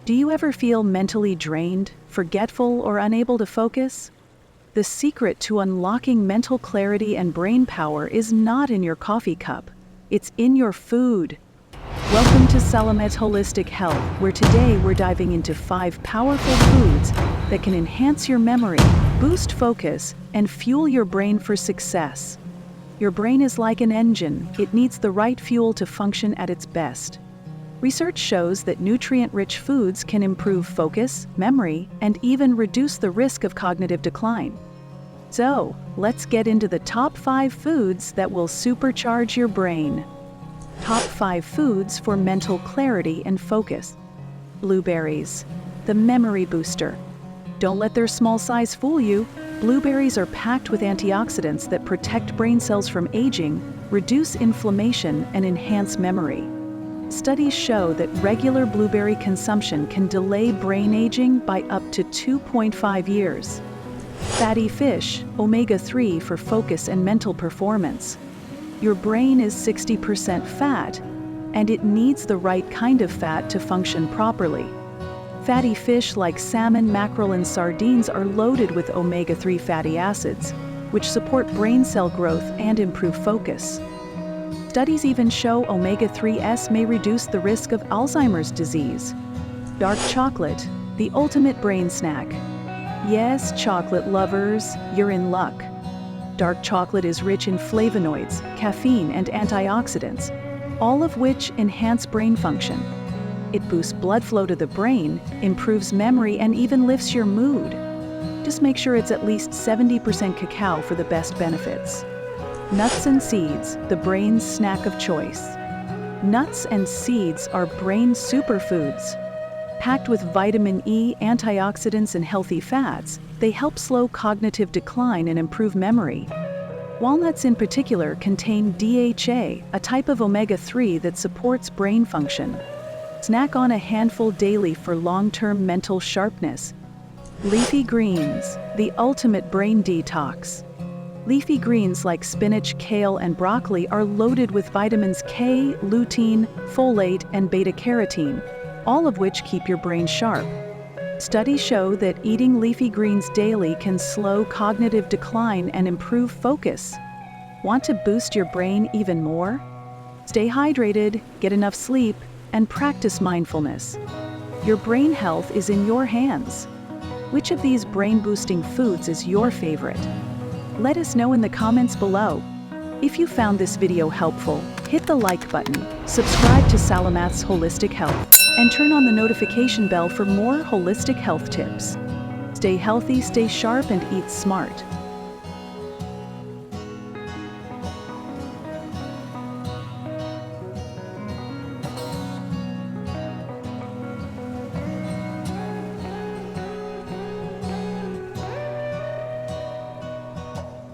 Do you ever feel mentally drained, forgetful, or unable to focus? The secret to unlocking mental clarity and brain power is not in your coffee cup. It's in your food. Welcome to Salimat Holistic Health, where today we're diving into 5 powerful foods that can enhance your memory, boost focus, and fuel your brain for success. Your brain is like an engine. It needs the right fuel to function at its best. Research shows that nutrient-rich foods can improve focus, memory, and even reduce the risk of cognitive decline. So, let's get into the top 5 foods that will supercharge your brain. Top 5 foods for mental clarity and focus. Blueberries, the memory booster. Don't let their small size fool you. Blueberries are packed with antioxidants that protect brain cells from aging, reduce inflammation, and enhance memory. Studies show that regular blueberry consumption can delay brain aging by up to 2.5 years. Fatty fish, omega-3 for focus and mental performance. Your brain is 60% fat, and it needs the right kind of fat to function properly. Fatty fish like salmon, mackerel, and sardines are loaded with omega-3 fatty acids, which support brain cell growth and improve focus. Studies even show omega-3s may reduce the risk of Alzheimer's disease. Dark chocolate, the ultimate brain snack. Yes, chocolate lovers, you're in luck. Dark chocolate is rich in flavonoids, caffeine, and antioxidants, all of which enhance brain function. It boosts blood flow to the brain, improves memory, and even lifts your mood. Just make sure it's at least 70% cacao for the best benefits. Nuts and seeds, the brain's snack of choice. Nuts and seeds are brain superfoods. Packed with vitamin E, antioxidants, and healthy fats, they help slow cognitive decline and improve memory. Walnuts in particular contain DHA, a type of omega-3 that supports brain function. Snack on a handful daily for long-term mental sharpness. Leafy greens, the ultimate brain detox. Leafy greens like spinach, kale, and broccoli are loaded with vitamins K, lutein, folate, and beta-carotene, all of which keep your brain sharp. Studies show that eating leafy greens daily can slow cognitive decline and improve focus. Want to boost your brain even more? Stay hydrated, get enough sleep, and practice mindfulness. Your brain health is in your hands. Which of these brain-boosting foods is your favorite? Let us know in the comments below. If you found this video helpful, hit the like button, subscribe to Salimat's Holistic Health, and turn on the notification bell for more holistic health tips. Stay healthy, stay sharp, and eat smart.